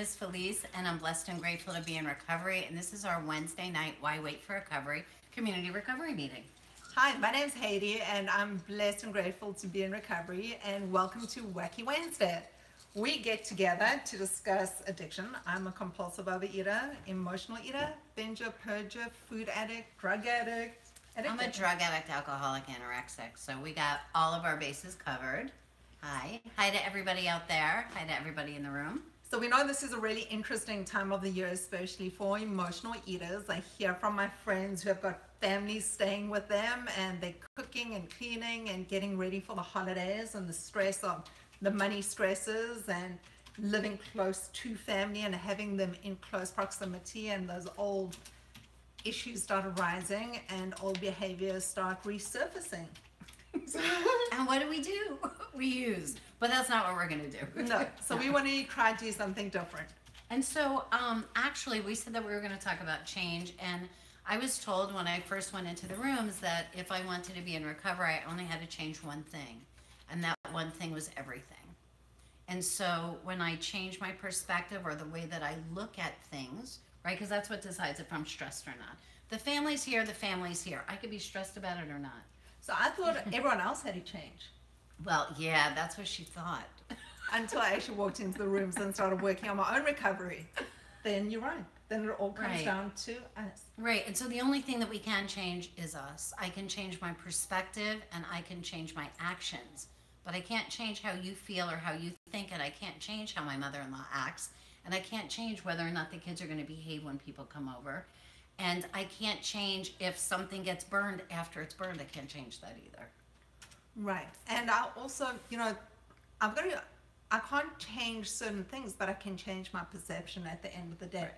is Felice, and I'm blessed and grateful to be in recovery. And this is our Wednesday night Why Wait for Recovery community recovery meeting. Hi, my name's Heidi, and I'm blessed and grateful to be in recovery. And welcome to Wacky Wednesday. We get together to discuss addiction. I'm a compulsive overeater, emotional eater, binger, purger, food addict, drug addict. I'm a drug addict, alcoholic, anorexic. So we got all of our bases covered. Hi. Hi to everybody out there. Hi to everybody in the room. So we know this is a really interesting time of the year, especially for emotional eaters. I hear from my friends who have got families staying with them and they're cooking and cleaning and getting ready for the holidays and the stress of the money stresses and living close to family and having them in close proximity, and those old issues start arising and old behaviors start resurfacing. And what do? We use. But that's not what we're going to do. No. So we want to try to do something different. And so actually we said that we were going to talk about change, and I was told when I first went into the rooms that if I wanted to be in recovery, I only had to change one thing, and that one thing was everything. And so when I change my perspective or the way that I look at things, right, because that's what decides if I'm stressed or not. The family's here, the family's here. I could be stressed about it or not. So I thought everyone else had to change. Well, yeah, that's what she thought. Until I actually walked into the rooms and started working on my own recovery. Then you're right. Then it all comes down to us. Right. And so the only thing that we can change is us. I can change my perspective and I can change my actions. But I can't change how you feel or how you think, and I can't change how my mother-in-law acts. And I can't change whether or not the kids are going to behave when people come over. And I can't change if something gets burned after it's burned. I can't change that either. Right. And I also, I can't change certain things, but I can change my perception at the end of the day. Right.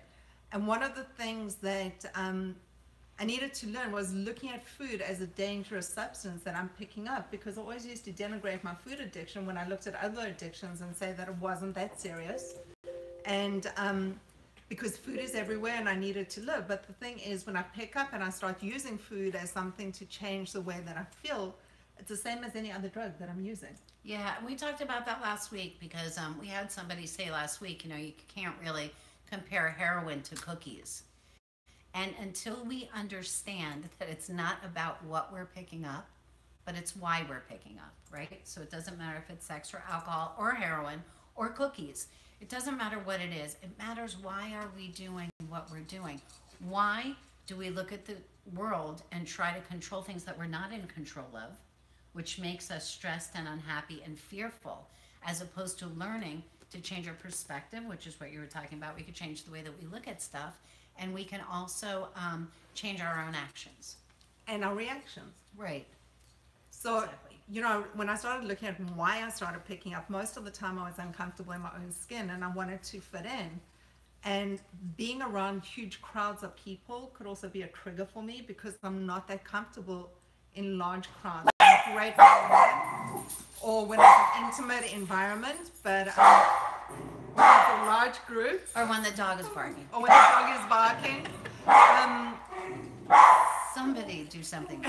And one of the things that I needed to learn was looking at food as a dangerous substance that I'm picking up, because I always used to denigrate my food addiction when I looked at other addictions and say that it wasn't that serious. And because food is everywhere and I needed to live. But the thing is, when I pick up and I start using food as something to change the way that I feel, it's the same as any other drug that I'm using. Yeah, and we talked about that last week because we had somebody say last week, you can't really compare heroin to cookies. And until we understand that it's not about what we're picking up, but it's why we're picking up, right? So it doesn't matter if it's sex or alcohol or heroin or cookies. It doesn't matter what it is. It matters why are we doing what we're doing. Why do we look at the world and try to control things that we're not in control of, which makes us stressed and unhappy and fearful, as opposed to learning to change our perspective, which is what you were talking about. We could change the way that we look at stuff, and we can also change our own actions. And our reactions. Right. So, when I started looking at why I started picking up, most of the time I was uncomfortable in my own skin and I wanted to fit in. And being around huge crowds of people could also be a trigger for me because I'm not that comfortable in large crowds. Great or when it's an intimate environment, but when it's a large group, or when the dog is barking, somebody do something.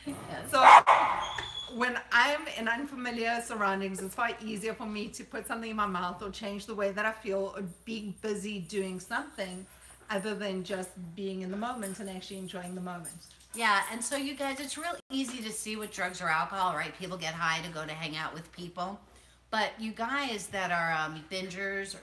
Yes. So when I'm in unfamiliar surroundings, it's far easier for me to put something in my mouth or change the way that I feel or be busy doing something other than just being in the moment and actually enjoying the moment. Yeah, and so you guys, it's real easy to see with drugs or alcohol, right? People get high to go to hang out with people. But you guys that are bingers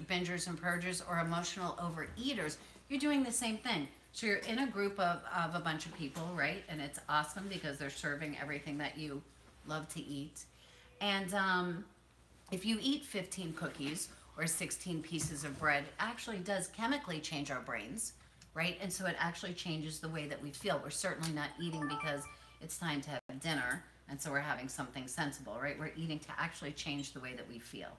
and purgers or emotional overeaters, you're doing the same thing. So you're in a group of a bunch of people, right? And it's awesome because they're serving everything that you love to eat. And if you eat 15 cookies or 16 pieces of bread, it actually does chemically change our brains. Right? And so it actually changes the way that we feel. We're certainly not eating because it's time to have dinner, and so we're having something sensible, right? We're eating to actually change the way that we feel.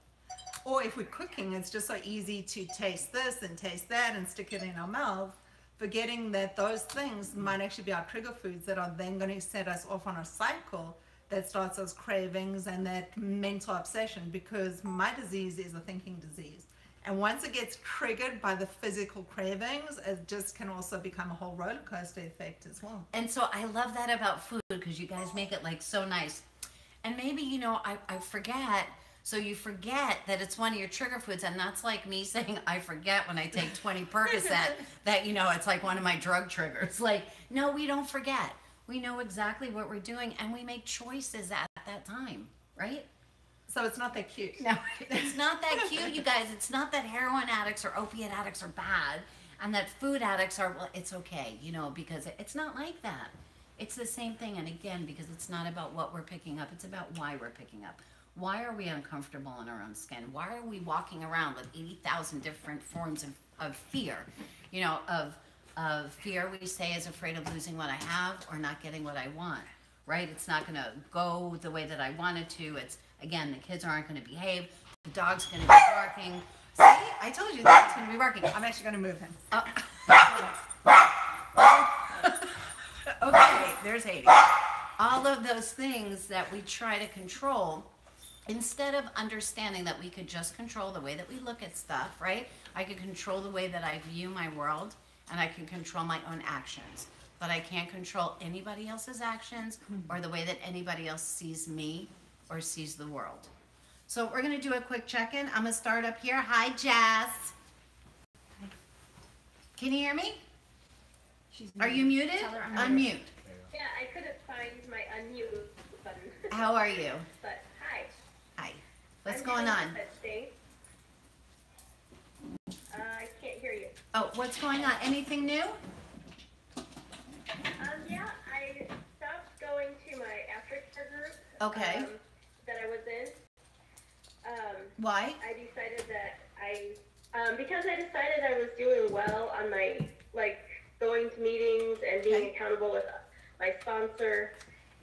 Or if we're cooking, it's just so easy to taste this and taste that and stick it in our mouth, forgetting that those things might actually be our trigger foods that are then going to set us off on a cycle that starts those cravings and that mental obsession, because my disease is a thinking disease. And once it gets triggered by the physical cravings, it just can also become a whole roller coaster effect as well. And so I love that about food because you guys make it like so nice. And maybe, I forget So you forget that it's one of your trigger foods, and that's like me saying I forget when I take 20 Percocet that, you know, it's like one of my drug triggers. Like, no, we don't forget. We know exactly what we're doing, and we make choices at that time, right? So it's not that cute. No, it's not that cute, you guys. It's not that heroin addicts or opiate addicts are bad and that food addicts are, well, it's okay, you know, because it's not like that. It's the same thing. And again, because it's not about what we're picking up, it's about why we're picking up. Why are we uncomfortable in our own skin? Why are we walking around with 80,000 different forms of fear? You know, of fear we say is afraid of losing what I have or not getting what I want, right? It's not going to go the way that I want it to. It's, again, the kids aren't going to behave. The dog's going to be barking. See, I told you that it's going to be barking. I'm actually going to move him. Okay, there's Hades. All of those things that we try to control, instead of understanding that we could just control the way that we look at stuff, right? I could control the way that I view my world, and I can control my own actions. But I can't control anybody else's actions or the way that anybody else sees me or sees the world. So we're going to do a quick check-in. I'm going to start up here. Hi, Jess. Can you hear me? Are you muted? Unmute. Yeah, I couldn't find my unmute button. How are you? But hi. Hi. What's I'm going doing on? good, thanks. I can't hear you. Oh, what's going on? Anything new? Yeah, I stopped going to my aftercare group. Okay. That I was in. Why? I decided that because I decided I was doing well on my, like, going to meetings and being Okay. accountable with my sponsor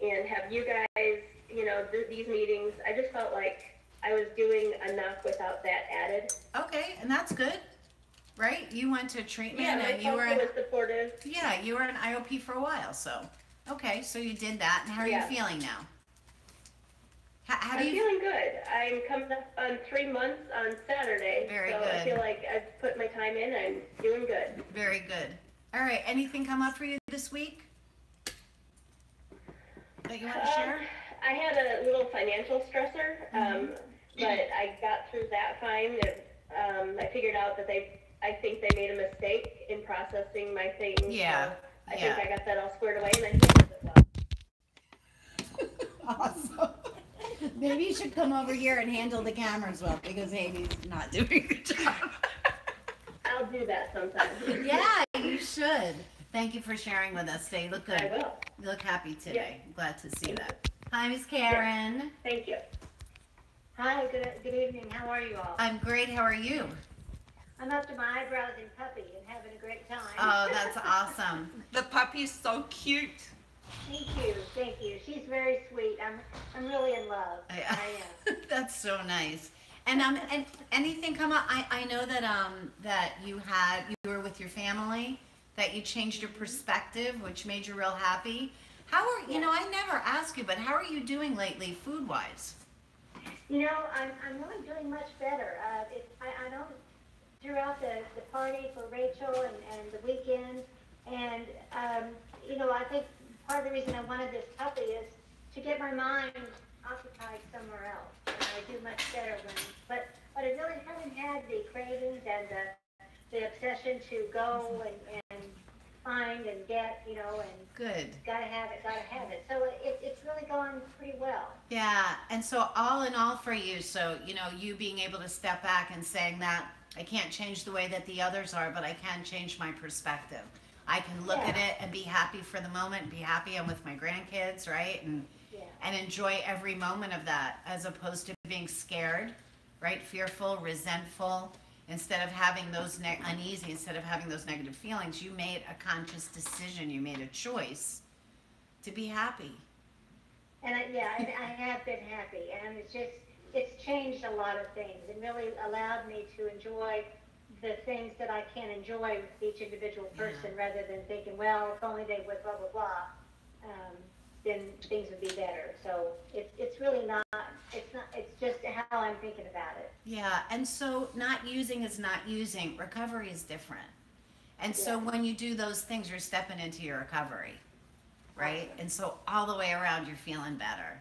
and have you guys, you know, these meetings. I just felt like I was doing enough without that added. Okay, and that's good, right? You went to treatment Yeah, my and you were sponsor was supportive. yeah, you were an IOP for a while, so okay, so you did that, and how are Yeah. you feeling now? How do I'm you? feeling good. I'm coming up on 3 months on Saturday. Very so good. I feel like I've put my time in. I'm doing good. Very good. All right, anything come up for you this week that you want to share? I had a little financial stressor, but I got through that fine. I figured out that I think they made a mistake in processing my things. Yeah, So I yeah. think I got that all squared away, and I handled it well. Awesome. Maybe you should come over here and handle the cameras well, because Amy's not doing a good job. I'll do that sometime. Yeah, you should. Thank you for sharing with us today. You look good. I will. You look happy today. Glad to see that. Hi, Miss Karen. Thank you. Hi, good evening. How are you all? I'm great. How are you? I'm up to my eyebrows in puppy and having a great time. Oh, that's awesome. The puppy's so cute. Thank you. She's very sweet. I'm really in love. I am. That's so nice. And anything come up? I know that that you were with your family, that you changed your perspective, which made you real happy. How are you know? I never ask you, but how are you doing lately, food wise? You know, I'm really doing much better. I know throughout the party for Rachel and the weekend, and you know, I think part of the reason I wanted this puppy is to get my mind occupied somewhere else. And I do much better but I really haven't had the cravings and the obsession to go and find and get, you know, and Good. gotta have it. So it's really gone pretty well. Yeah, and so all in all for you, so you know, you being able to step back and saying that I can't change the way that the others are, but I can change my perspective. I can look at it and be happy for the moment, be happy I'm with my grandkids, right? And enjoy every moment of that, as opposed to being scared, right? Fearful, resentful. Instead of having those uneasy, instead of having those negative feelings, you made a conscious decision. You made a choice to be happy. And I have been happy, and it's changed a lot of things and really allowed me to enjoy the things that I can enjoy with each individual person, rather than thinking, well, if only they would blah blah blah, then things would be better. So it's really not. It's just how I'm thinking about it. Yeah, and so not using is not using. Recovery is different. And so when you do those things, you're stepping into your recovery, right? Awesome. And so all the way around, you're feeling better.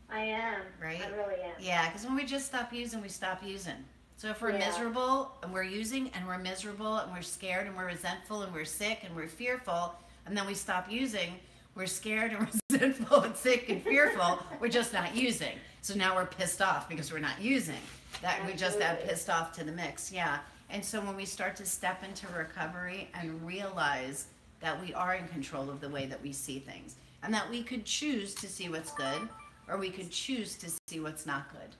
I am. Right? I really am. Yeah, because when we just stop using, we stop using. So if we're Yeah. miserable and we're using and we're miserable and we're scared and we're resentful and we're sick and we're fearful, and then we stop using, we're scared and resentful and sick and fearful, we're just not using. So now we're pissed off because we're not using. That we just add Absolutely. pissed off to the mix. Yeah. And so when we start to step into recovery and realize that we are in control of the way that we see things and that we could choose to see what's good or we could choose to see what's not good.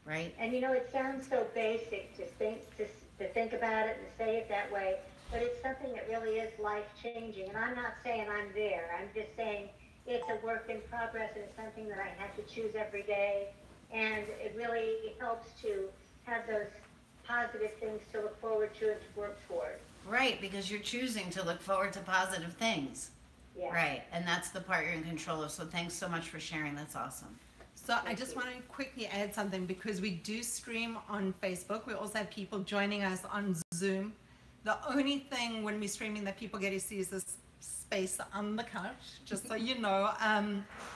Right? And you know, it sounds so basic to think about it and say it that way, but it's something that really is life changing. And I'm not saying I'm there. I'm just saying it's a work in progress and it's something that I have to choose every day. And it really helps to have those positive things to look forward to and to work toward. Right, because you're choosing to look forward to positive things. Yeah. Right, and that's the part you're in control of. So thanks so much for sharing. That's awesome. So I just want to quickly add something because we do stream on Facebook. We also have people joining us on Zoom. The only thing when we're streaming that people get to see is this space on the couch, just so you know.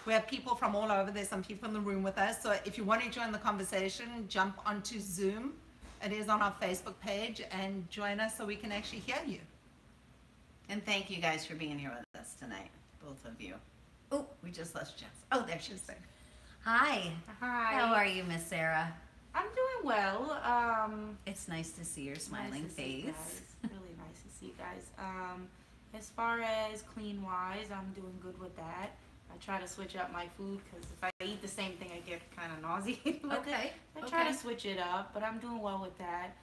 We have people from all over. There's some people in the room with us. So if you want to join the conversation, jump onto Zoom. It is on our Facebook page and join us so we can actually hear you. And thank you guys for being here with us tonight, both of you. Oh, we just lost Jess. Oh, there she is. Hi. Hi. How are you, Miss Sarah? I'm doing well. It's nice to see your smiling nice to see you face. guys. Really nice to see you guys. As far as clean wise, I'm doing good with that. I try to switch up my food because if I eat the same thing, I get kind of nauseated with Okay. it. I try to switch it up, but I'm doing well with that.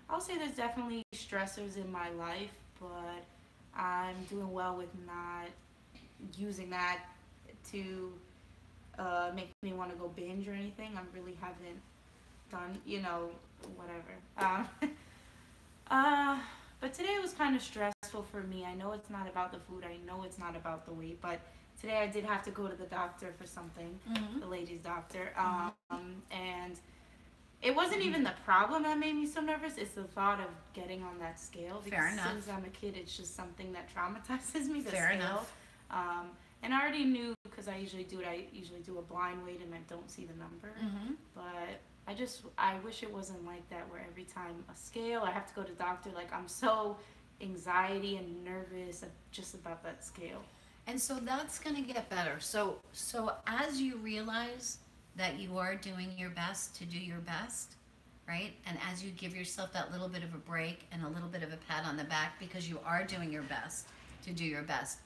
I'll say there's definitely stressors in my life, but I'm doing well with not using that to make me want to go binge or anything. I really haven't done, whatever. But today was kind of stressful for me. I know it's not about the food. I know it's not about the weight, but today I did have to go to the doctor for something, Mm-hmm. the ladies' doctor. And it wasn't even the problem that made me so nervous. It's the thought of getting on that scale. Because Fair enough. since I'm a kid, it's just something that traumatizes me, the Fair scale. enough. And I already knew because I usually do it. I usually do a blind weight and I don't see the number. Mm-hmm. But I wish it wasn't like that where every time a scale, I have to go to the doctor. Like I'm so anxiety and nervous just about that scale. And so that's going to get better. So as you realize that you are doing your best to do your best, right? And as you give yourself that little bit of a break and a little bit of a pat on the back because you are doing your best to do your best,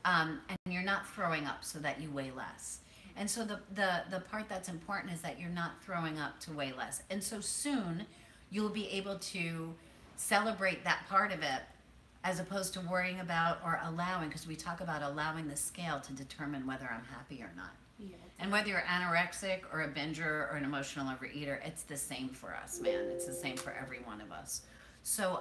and you're not throwing up so that you weigh less. And so the part that's important is that you're not throwing up to weigh less. And so soon you'll be able to celebrate that part of it as opposed to worrying about or allowing, because we talk about allowing the scale to determine whether I'm happy or not. Yeah. And whether you're anorexic or a binger or an emotional overeater, it's the same for us, man. It's the same for every one of us. So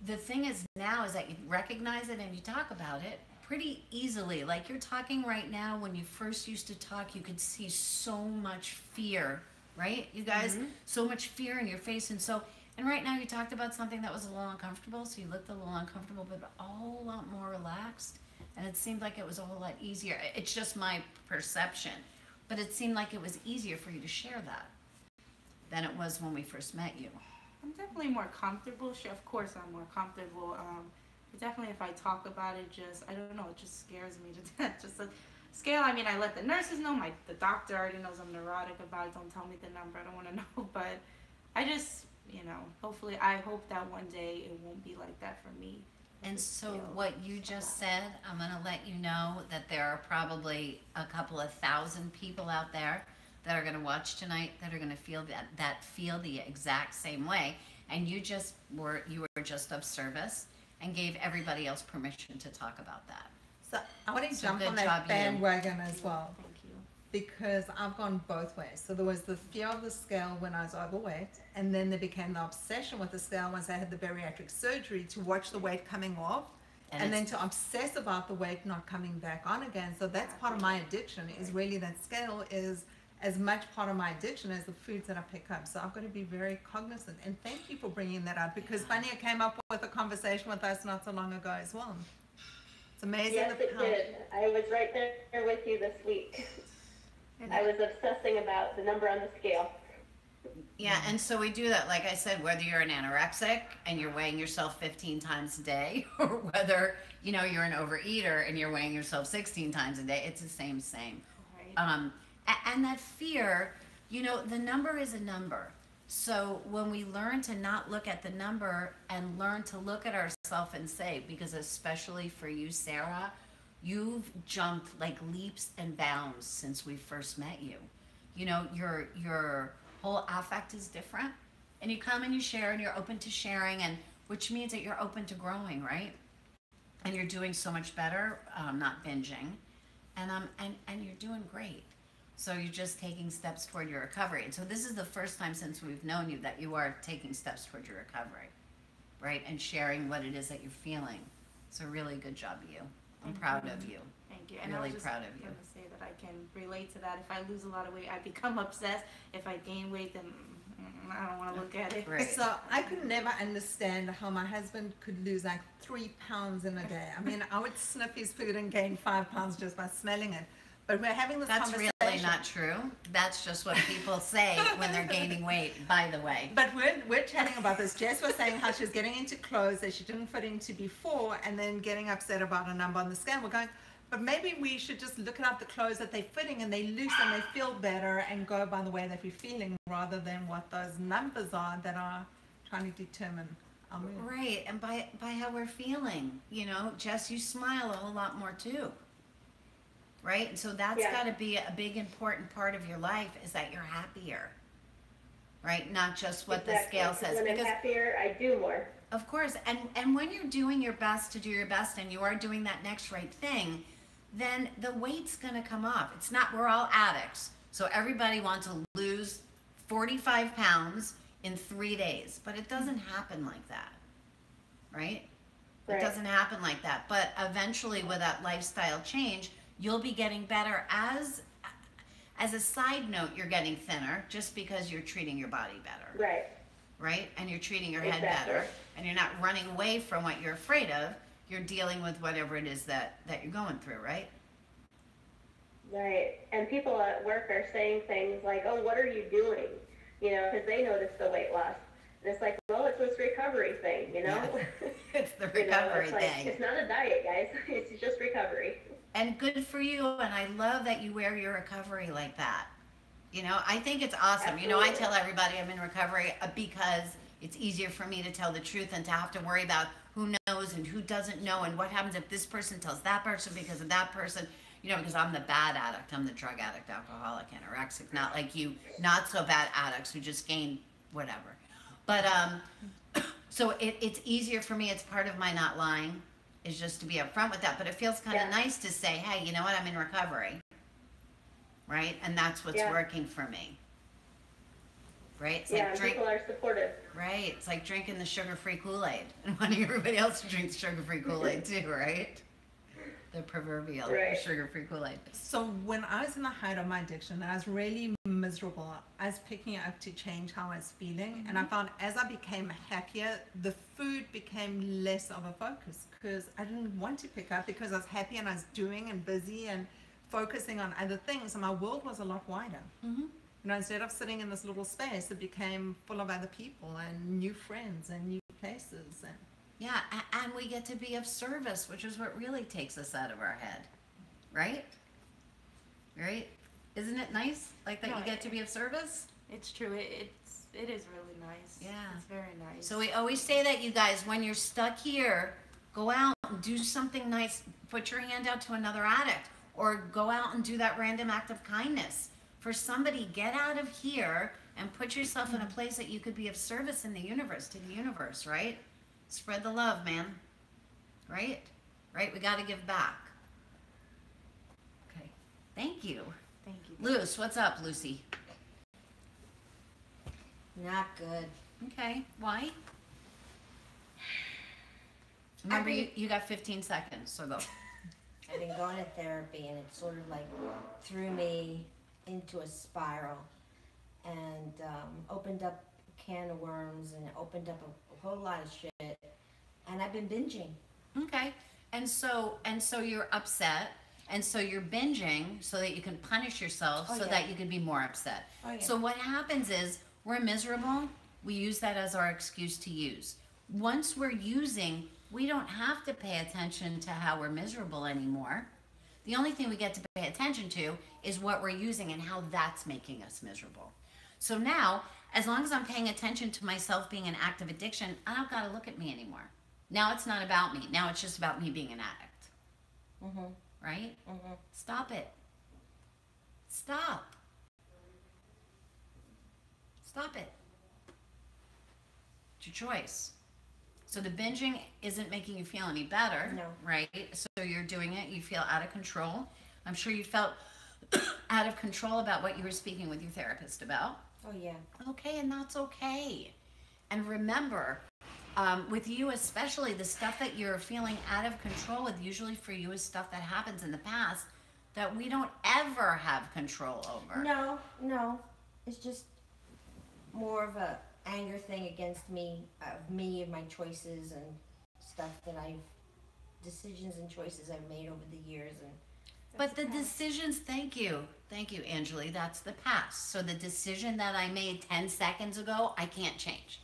the thing is now is that you recognize it and you talk about it pretty easily. Like you're talking right now. When you first used to talk, you could see so much fear, right? You guys, so much fear in your face. And right now you talked about something that was a little uncomfortable, so you looked a little uncomfortable, but a whole lot more relaxed. And it seemed like it was a whole lot easier. It's just my perception. But it seemed like it was easier for you to share that than it was when we first met you. I'm definitely more comfortable. Sure, of course I'm more comfortable. But definitely if I talk about it, I don't know, it just scares me to death. Just a scale, I mean, I let the nurses know, the doctor already knows I'm neurotic about it. Don't tell me the number, I don't want to know. But I just, hopefully, I hope that one day it won't be like that for me. And so what you just said, I'm going to let you know that there are probably a couple of thousand people out there that are going to watch tonight that are going to feel that feel the exact same way. And you were just of service and gave everybody else permission to talk about that. So I want to So jump good on job, that you. bandwagon as well. Thank you. Because I've gone both ways. So there was the fear of the scale when I was overweight, and then there became the obsession with the scale once I had the bariatric surgery to watch the weight coming off, and then to obsess about the weight not coming back on again. So that's part of my addiction, is really that scale is as much part of my addiction as the foods that I pick up. So I've got to be very cognizant. And thank you for bringing that up, because Fania came up with a conversation with us not so long ago as well. It's amazing. Yes, it did. I was right there with you this week. I was obsessing about the number on the scale. Yeah, and so we do that, like I said, whether you're an anorexic and you're weighing yourself 15 times a day, or whether, you know, you're an overeater and you're weighing yourself 16 times a day, it's the same. Right. And that fear, you know, the number is a number. So when we learn to not look at the number and learn to look at ourselves and say, because especially for you, Sarah, you've jumped like leaps and bounds since we first met you. You know, your whole affect is different, and you come and you share and you're open to sharing, and which means that you're open to growing, right? And you're doing so much better, not binging, and you're doing great. So you're just taking steps toward your recovery. And so this is the first time since we've known you that you are taking steps toward your recovery, right? And sharing what it is that you're feeling. So really good job, you. I'm proud of you. Thank you. And Really I was just proud of you. going to say that I can relate to that. If I lose a lot of weight, I become obsessed. If I gain weight, then I don't want to look at it. Right. So I could never understand how my husband could lose like 3 pounds in a day. I mean, I would sniff his food and gain 5 pounds just by smelling it. But we're having this That's conversation. really not true. That's just what people say when they're gaining weight, by the way. But we're chatting about this. Jess was saying how she was getting into clothes that she didn't fit into before, and then getting upset about a number on the scale. We're going, but maybe we should just look at the clothes that they're fitting and they loose and they feel better, and go by the way that we're feeling rather than what those numbers are that are trying to determine our mood. Right, and by how we're feeling, you know, Jess, you smile a whole lot more too. Right? And so that's Yeah. got to be a big important part of your life, is that you're happier. Right? Not just what the scale says. When I'm Because happier, I do more. of course, and when you're doing your best to do your best and you are doing that next right thing, then the weight's going to come off. It's not, we're all addicts. So everybody wants to lose 45 pounds in 3 days, but it doesn't happen like that. Right? It Right. doesn't happen like that. But eventually with that lifestyle change, you'll be getting better. As a side note, you're getting thinner just because you're treating your body better. Right. Right? And you're treating your head Exactly. better, and you're not running away from what you're afraid of. You're dealing with whatever it is that you're going through, right? Right. And people at work are saying things like, "Oh, what are you doing?" You know, because they notice the weight loss. And it's like, well, it's this recovery thing, you know? It's the You know, recovery it's like, thing. it's not a diet, guys. It's just recovery. And good for you, and I love that you wear your recovery like that. You know, I think it's awesome. You know, I tell everybody I'm in recovery because it's easier for me to tell the truth than to have to worry about who knows and who doesn't know, and what happens if this person tells that person because of that person. You know, because I'm the bad addict. I'm the drug addict, alcoholic, anorexic. Not like you, not so bad addicts who just gain whatever. But so it's easier for me. It's part of my not lying, is just to be upfront with that. But it feels kind of Yeah. nice to say, hey, you know what? I'm in recovery. Right? And that's what's Yeah. working for me. Right? It's Yeah, like and drink. people are supportive. Right. It's like drinking the sugar-free Kool-Aid and wanting everybody else to drink the sugar-free Kool-Aid too, right? The proverbial Right. sugar-free Kool-Aid. So when I was in the height of my addiction, I was really miserable. I was picking up to change how I was feeling, and I found as I became happier, the food became less of a focus because I didn't want to pick up because I was happy and I was doing and busy and focusing on other things, and my world was a lot wider. Mm-hmm. You know, instead of sitting in this little space, it became full of other people and new friends and new places. And Yeah, and we get to be of service, which is what really takes us out of our head, right? Right? Isn't it nice, like that No, you get to be of service? It's true. It is really nice. Yeah. It's very nice. So we always say that, you guys, when you're stuck here, go out and do something nice. Put your hand out to another addict, or go out and do that random act of kindness for somebody. Get out of here and put yourself in a place that you could be of service in the universe, to the universe, right? Spread the love, man. Right? Right? We got to give back. Okay. Thank you. Thank you. Luce, what's up, Lucy? Not good. Okay. Why? Remember, you got 15 seconds, so go. I've been going to therapy, and it sort of like threw me into a spiral, and opened up a can of worms, and it opened up a whole lot of shit. And I've been binging. Okay. And so you're upset, and so you're binging so that you can punish yourself, Oh, so yeah. that you can be more upset. Oh, yeah. So what happens is we're miserable. We use that as our excuse to use. Once we're using, we don't have to pay attention to how we're miserable anymore. The only thing we get to pay attention to is what we're using and how that's making us miserable. So now, as long as I'm paying attention to myself being an active addiction, I don't got to look at me anymore. Now it's not about me. Now it's just about me being an addict. Mhm. Right? Mhm. Stop it. Stop. Stop it. It's your choice. So the binging isn't making you feel any better. No. Right? So you're doing it. You feel out of control. I'm sure you felt out of control about what you were speaking with your therapist about. Oh, yeah. Okay, and that's okay. And remember, with you especially, the stuff that you're feeling out of control with, usually for you, is stuff that happens in the past that we don't ever have control over. No. It's just more of a anger thing against me, of me and my choices and stuff that decisions and choices I've made over the years. And But the decisions, thank you, Angeli, that's the past. So the decision that I made 10 seconds ago, I can't change.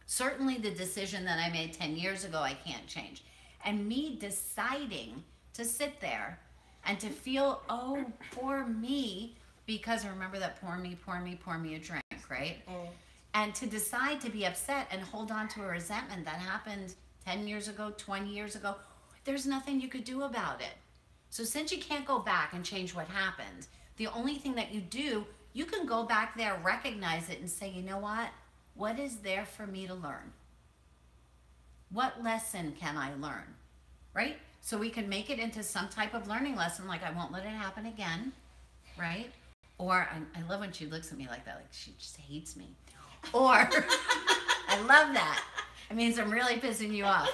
Certainly the decision that I made 10 years ago, I can't change. And me deciding to sit there and to feel, oh, poor me, because remember that pour me a drink, right? And to decide to be upset and hold on to a resentment that happened 10 years ago, 20 years ago, there's nothing you could do about it. So since you can't go back and change what happened, the only thing that you do, you can go back there, recognize it, and say, you know what? What is there for me to learn? What lesson can I learn? Right? So we can make it into some type of learning lesson, like I won't let it happen again, right? Or I love when she looks at me like that, like she just hates me. Or I love that. It means I'm really pissing you off.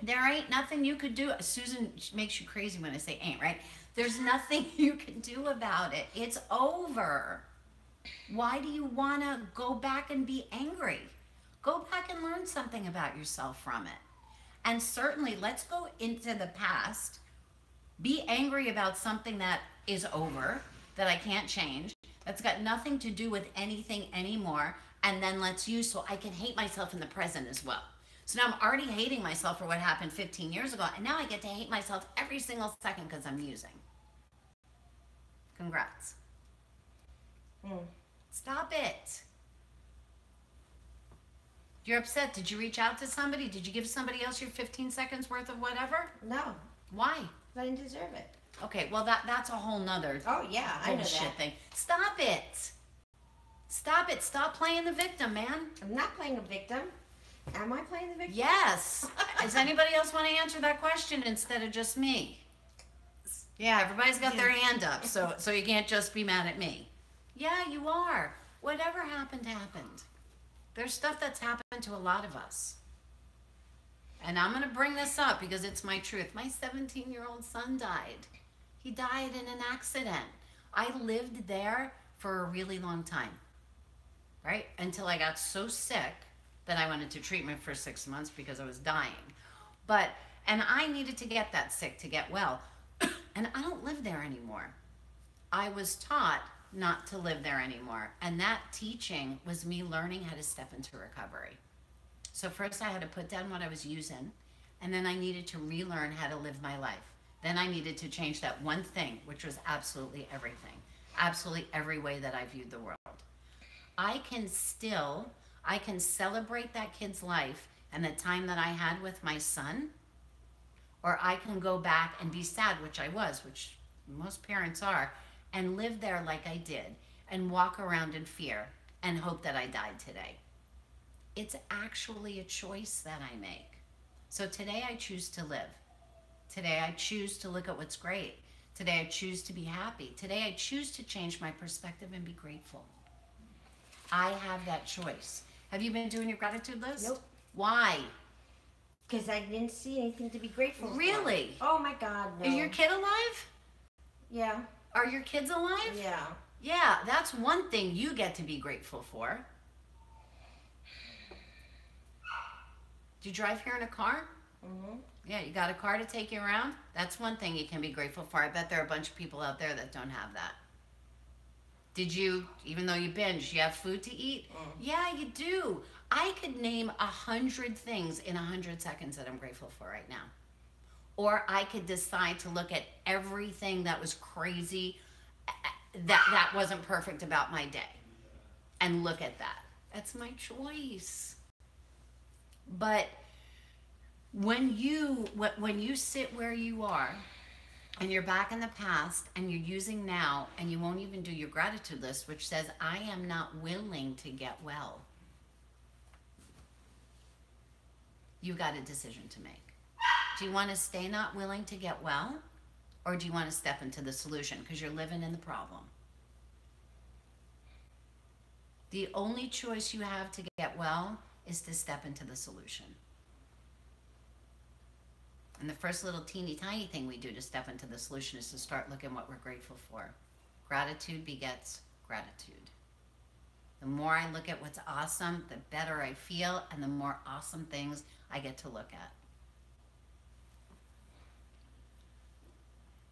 There ain't nothing you could do. Susan makes you crazy when I say ain't, right? There's nothing you can do about it. It's over. Why do you want to go back and be angry? Go back and learn something about yourself from it. And certainly, let's go into the past. Be angry about something that is over, that I can't change, that's got nothing to do with anything anymore. And then let's use so I can hate myself in the present as well. So now I'm already hating myself for what happened 15 years ago, and now I get to hate myself every single second because I'm using. Congrats. Stop it. You're upset. Did you reach out to somebody? Did you give somebody else your 15 seconds worth of whatever? no, Why? I didn't deserve it. Okay, well that's a whole nother Oh, yeah, I know bullshit that. thing. Stop it. Stop it. Stop playing the victim, man. I'm not playing a victim. Am I playing the victim? Yes. Does anybody else want to answer that question instead of just me? Yeah, everybody's got their hand up, so you can't just be mad at me. Yeah, you are. Whatever happened, happened. There's stuff that's happened to a lot of us. And I'm going to bring this up because it's my truth. My 17-year-old son died. He died in an accident. I lived there for a really long time, right? Until I got so sick that I went into treatment for 6 months because I was dying. And I needed to get that sick to get well. And I don't live there anymore. I was taught not to live there anymore. And that teaching was me learning how to step into recovery. So first I had to put down what I was using, and then I needed to relearn how to live my life. Then I needed to change that one thing, which was absolutely everything. Absolutely every way that I viewed the world. I can celebrate that kid's life and the time that I had with my son, or I can go back and be sad, which I was, which most parents are, and live there like I did, and walk around in fear and hope that I died today. It's actually a choice that I make. So today I choose to live. Today I choose to look at what's great. Today I choose to be happy. Today I choose to change my perspective and be grateful. I have that choice. Have you been doing your gratitude list? Nope. Why? Because I didn't see anything to be grateful for. Really? Oh my God, no. Is your kid alive? Yeah. Are your kids alive? Yeah. Yeah, that's one thing you get to be grateful for. Do you drive here in a car? Mm-hmm. Yeah, you got a car to take you around? That's one thing you can be grateful for. I bet there are a bunch of people out there that don't have that. Did you, even though you binge, you have food to eat? Yeah, you do. I could name 100 things in 100 seconds that I'm grateful for right now. Or I could decide to look at everything that was crazy, that wasn't perfect about my day, and look at that. That's my choice. But when you sit where you are and you're back in the past and you're using now and you won't even do your gratitude list, which says, I am not willing to get well, you got a decision to make. Do you want to stay not willing to get well, or do you want to step into the solution because you're living in the problem? The only choice you have to get well is to step into the solution. And the first little teeny tiny thing we do to step into the solution is to start looking what we're grateful for. Gratitude begets gratitude. The more I look at what's awesome, the better I feel, and the more awesome things I get to look at.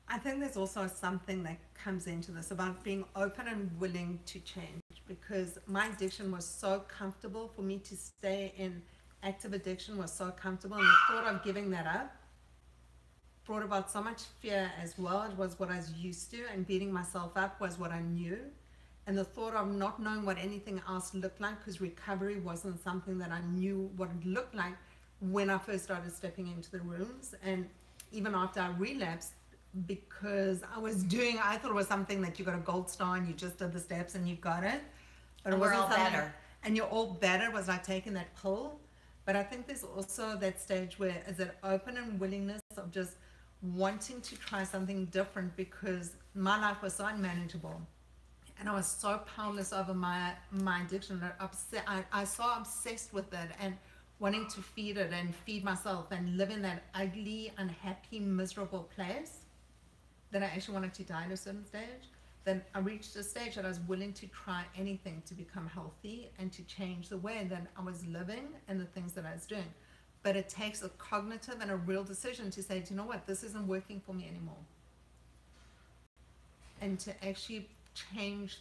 I think there's also something that comes into this about being open and willing to change, because my addiction was so comfortable. For me to stay in active addiction was so comfortable, and the thought of giving that up brought about so much fear as well. It was what I was used to, and beating myself up was what I knew. And the thought of not knowing what anything else looked like, because recovery wasn't something that I knew what it looked like when I first started stepping into the rooms. And even after I relapsed, because I thought it was something that you got a gold star and you just did the steps and you got it. But it we're wasn't all something, better. and you're all better. It was like taking that pill. But I think there's also that stage where is that open and willingness of just wanting to try something different, because my life was so unmanageable and I was so powerless over my addiction. I was so obsessed with it and wanting to feed it and feed myself and live in that ugly, unhappy, miserable place that I actually wanted to die at a certain stage. Then I reached a stage that I was willing to try anything to become healthy and to change the way that I was living and the things that I was doing. But it takes a cognitive and a real decision to say, do you know what, this isn't working for me anymore. And to actually change,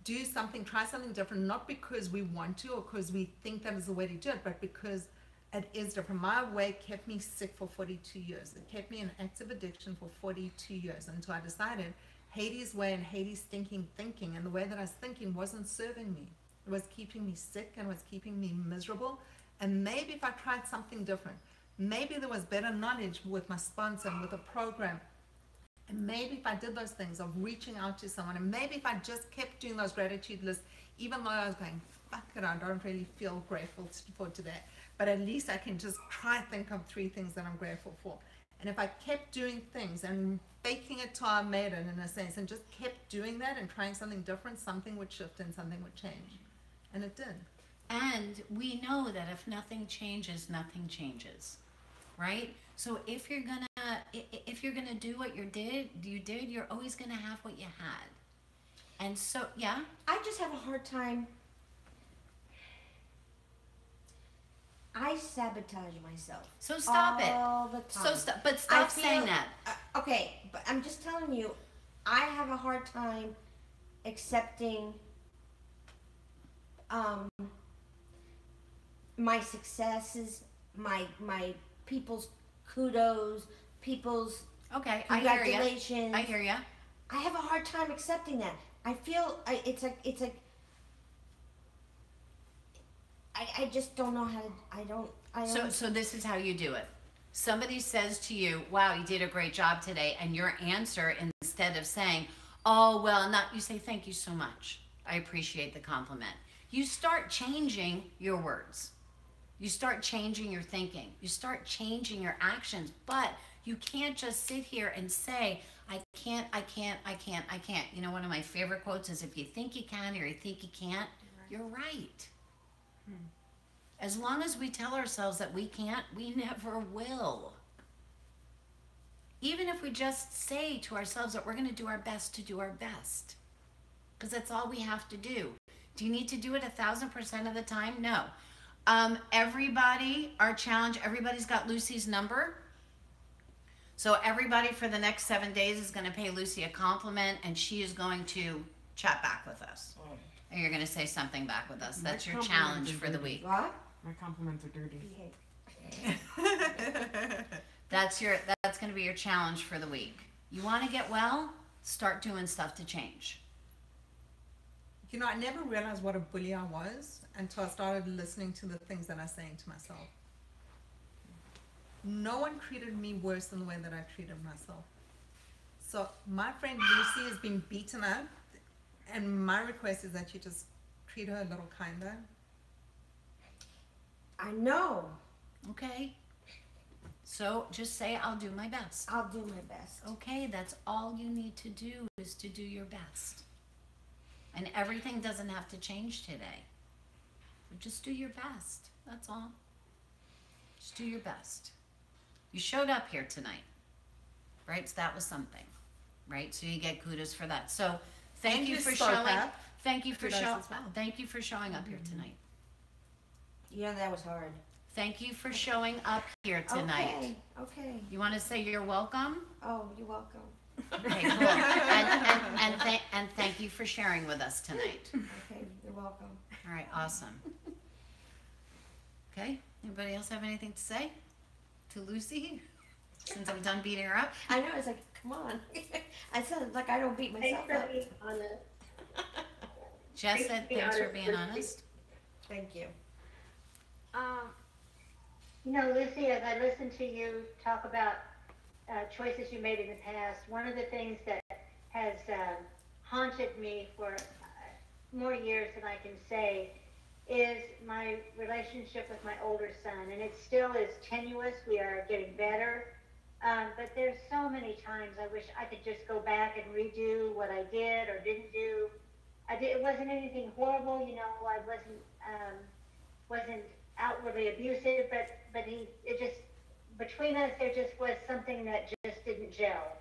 do something, try something different, not because we want to or because we think that is the way to do it, but because it is different. My way kept me sick for 42 years. It kept me in active addiction for 42 years until I decided Hades' way and Hades' thinking and the way that I was thinking wasn't serving me. It was keeping me sick and was keeping me miserable. And maybe if I tried something different, maybe there was better knowledge with my sponsor and with a program. And maybe if I did those things of reaching out to someone, and maybe if I just kept doing those gratitude lists, even though I was going, fuck it, I don't really feel grateful for today, but at least I can just try think of 3 things that I'm grateful for. And if I kept doing things and faking it till I made it, in a sense, and just kept doing that and trying something different, something would shift and something would change. And it did. And we know that if nothing changes, nothing changes, right? So if you're gonna do what you did, you're always gonna have what you had. And so, yeah. I just have a hard time. I sabotage myself. So stop it. All the time. So stop, but stop saying that. Okay, but I'm just telling you, I have a hard time accepting my successes, my people's kudos, people's Okay, congratulations. I hear ya. I have a hard time accepting that. I feel I just don't know how to. So this is how you do it. Somebody says to you, wow, you did a great job today. And your answer, instead of saying, oh, well, you say, thank you so much. I appreciate the compliment. You start changing your words. You start changing your thinking. You start changing your actions. But you can't just sit here and say, I can't. You know, one of my favorite quotes is, if you think you can or you think you can't, you're right. As long as we tell ourselves that we can't, we never will. Even if we just say to ourselves that we're going to do our best to do our best. Because that's all we have to do. Do you need to do it 1,000% of the time? No. Everybody, our challenge, everybody's got Lucy's number. So everybody for the next 7 days is going to pay Lucy a compliment, and she is going to chat back with us. And you're going to say something back with us. That's your challenge for the week. What? My compliments are dirty. That's going to be your challenge for the week. You want to get well? Start doing stuff to change. You know, I never realized what a bully I was until I started listening to the things that I'm saying to myself. No one treated me worse than the way that I treated myself. So my friend Lucy has been beaten up, and my request is that you just treat her a little kinder. I know. Okay? So just say, I'll do my best. I'll do my best. Okay, that's all you need to do is to do your best. And everything doesn't have to change today. Just do your best. That's all. Just do your best. You showed up here tonight, right? So that was something, right? So you get kudos for that. So thank you for showing up. Thank you for Thank you for showing up here tonight. Yeah, that was hard. Thank you for showing up here tonight. Okay. You want to say you're welcome? Oh, you're welcome. Okay, cool. And thank you for sharing with us tonight. Okay, you're welcome. All right, awesome. Okay, anybody else have anything to say to Lucy? Since I'm done beating her up? I know, it's like, come on. I said, like, I don't beat myself Thanks up. for being honest. Jess said thanks for being honest. Thank you. You know, Lucy, as I listen to you talk about choices you made in the past, one of the things that has haunted me for more years than I can say is my relationship with my older son. And it still is tenuous. We are getting better. But there's so many times I wish I could just go back and redo what I did or didn't do. It wasn't anything horrible, you know. I wasn't outwardly abusive, but between us, there just was something that just didn't gel.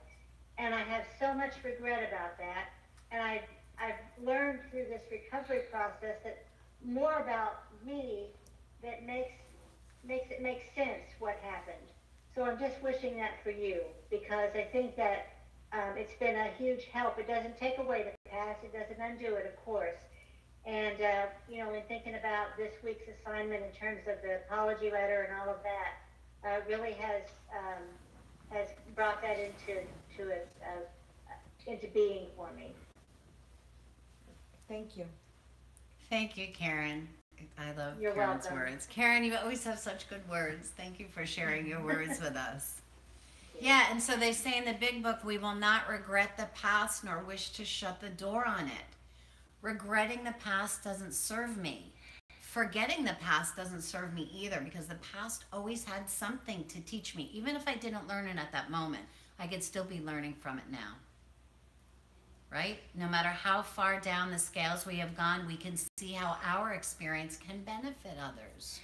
And I have so much regret about that. And I've learned through this recovery process that more about me that makes it make sense what happened. So I'm just wishing that for you, because I think that it's been a huge help. It doesn't take away the past. It doesn't undo it, of course. And, you know, in thinking about this week's assignment in terms of the apology letter and all of that, really has brought that into being for me. Thank you. Thank you, Karen. I love You're Karen's welcome. words. Karen, you always have such good words. Thank you for sharing your words with us. Yeah, and so they say in the big book, we will not regret the past nor wish to shut the door on it. Regretting the past doesn't serve me. Forgetting the past doesn't serve me either, because the past always had something to teach me. Even if I didn't learn it at that moment, I could still be learning from it now. Right? No matter how far down the scales we have gone, we can see how our experience can benefit others.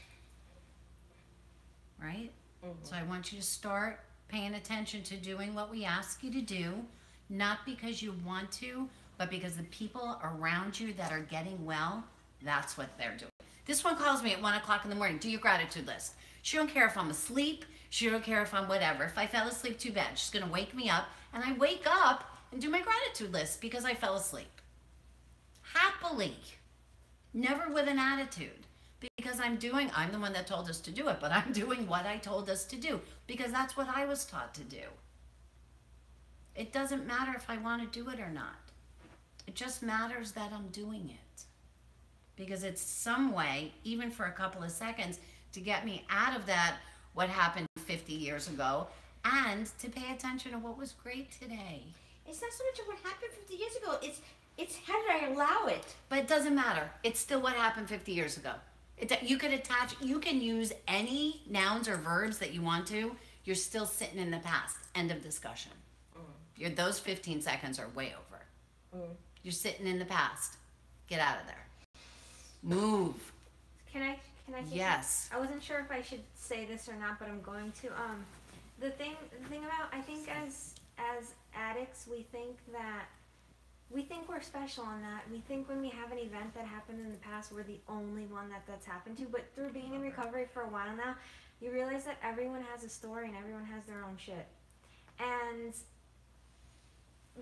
Right? Mm-hmm. So I want you to start paying attention to doing what we ask you to do, not because you want to, but because the people around you that are getting well, that's what they're doing. This one calls me at 1 o'clock in the morning. Do your gratitude list. She don't care if I'm asleep. She don't care if I'm whatever. If I fell asleep, too bad. She's going to wake me up, and I wake up and do my gratitude list because I fell asleep. Happily. Never with an attitude. Because I'm the one that told us to do it, but I'm doing what I told us to do because that's what I was taught to do. It doesn't matter if I want to do it or not. It just matters that I'm doing it. Because it's some way, even for a couple of seconds, to get me out of that, what happened 50 years ago, and to pay attention to what was great today. It's not so much of what happened 50 years ago. It's how did I allow it? But it doesn't matter. It's still what happened 50 years ago. You can use any nouns or verbs that you want to. You're still sitting in the past. End of discussion. Those 15 seconds are way over. You're sitting in the past. Get out of there. Move. Can I say Yes. something? I wasn't sure if I should say this or not, but I'm going to. The thing about, I think as addicts, we think that we think we're special on that. We think when we have an event that happened in the past, we're the only one that's happened to. But through being in recovery for a while now, you realize that everyone has a story and everyone has their own shit. And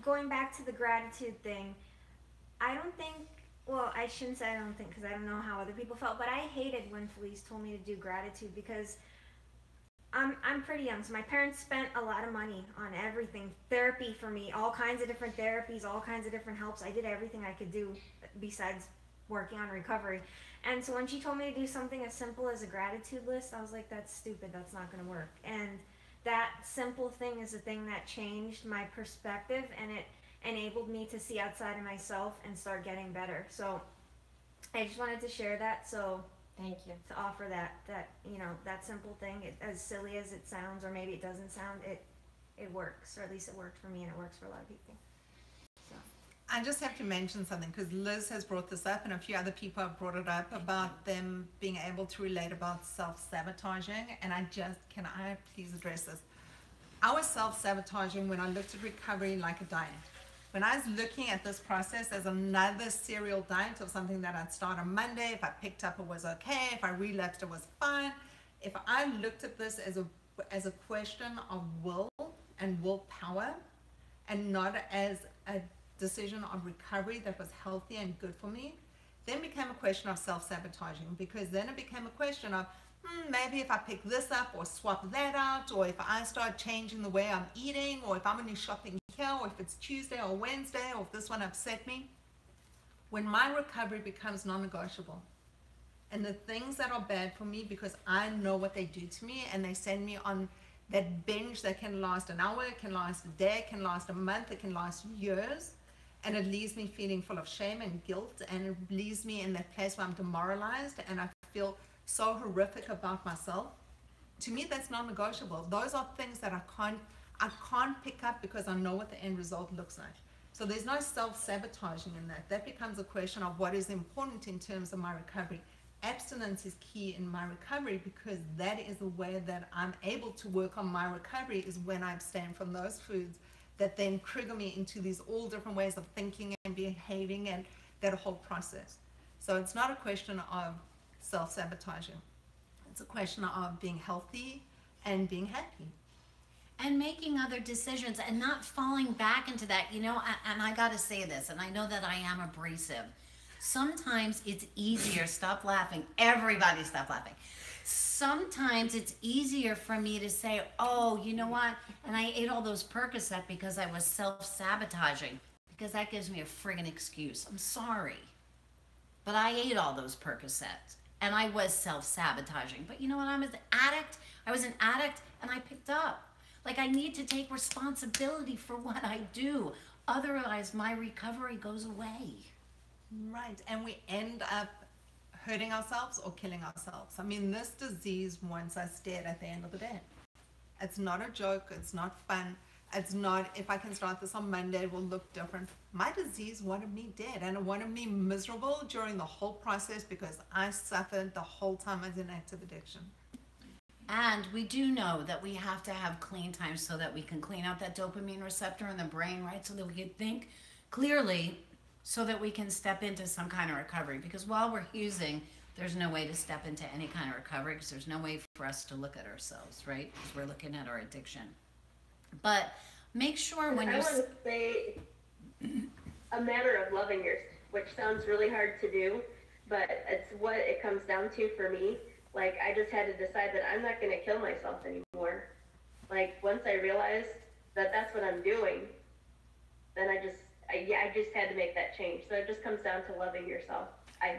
going back to the gratitude thing, I don't think, well, I shouldn't say I don't think because I don't know how other people felt, but I hated when Felice told me to do gratitude because I'm pretty young, so my parents spent a lot of money on everything. Therapy for me, all kinds of different therapies, all kinds of different helps. I did everything I could do besides working on recovery. And so when she told me to do something as simple as a gratitude list, I was like, that's stupid, that's not going to work. And that simple thing is the thing that changed my perspective, and it enabled me to see outside of myself and start getting better. So I just wanted to share that. So Thank you. to offer that that simple thing, as silly as it sounds, or maybe it doesn't sound, it works, or at least it worked for me, and it works for a lot of people. So I just have to mention something because Liz has brought this up and a few other people have brought it up about them being able to relate about self-sabotaging, and can I please address this? I was self-sabotaging when I looked at recovery like a diet. When I was looking at this process as another serial diet of something that I'd start on Monday, if I picked up it was okay, if I relapsed it was fine. If I looked at this as a question of will and willpower, and not as a decision of recovery that was healthy and good for me, then it became a question of self-sabotaging, because then it became a question of maybe if I pick this up or swap that out, or if I start changing the way I'm eating, or if I'm only shopping here, or if it's Tuesday or Wednesday, or if this one upset me. When my recovery becomes non-negotiable, and the things that are bad for me, because I know what they do to me, and they send me on that binge that can last an hour, it can last a day, it can last a month, it can last years, and it leaves me feeling full of shame and guilt, and it leaves me in that place where I'm demoralized and I feel so horrific about myself. To me, that's non-negotiable. Those are things that I can't pick up because I know what the end result looks like. So there's no self-sabotaging in that. That becomes a question of what is important in terms of my recovery. Abstinence is key in my recovery, because that is the way that I'm able to work on my recovery, is when I abstain from those foods that then trigger me into these all different ways of thinking and behaving and that whole process. So it's not a question of self-sabotaging. It's a question of being healthy and being happy. And making other decisions and not falling back into that, and I got to say this, and I know that I am abrasive. Sometimes it's easier, stop laughing, everybody stop laughing. Sometimes it's easier for me to say, oh, you know what, and I ate all those Percocet because I was self-sabotaging, because that gives me a friggin' excuse. I'm sorry, but I ate all those Percocets and I was self-sabotaging. But you know what, I was an addict and I picked up. Like, I need to take responsibility for what I do. Otherwise, my recovery goes away. Right, and we end up hurting ourselves or killing ourselves. I mean, this disease wants us dead at the end of the day. It's not a joke, it's not fun, it's not, if I can start this on Monday, it will look different. My disease wanted me dead, and it wanted me miserable during the whole process, because I suffered the whole time as an active addiction. And we do know that we have to have clean time so that we can clean out that dopamine receptor in the brain, right? So that we can think clearly, so that we can step into some kind of recovery. Because while we're using, there's no way to step into any kind of recovery, because there's no way for us to look at ourselves, right? Because we're looking at our addiction. But make sure when I you're... want to say a matter of loving yourself, which sounds really hard to do, but it's what it comes down to for me. Like, I just had to decide that I'm not going to kill myself anymore. Like, once I realized that that's what I'm doing, then I just had to make that change. So it just comes down to loving yourself.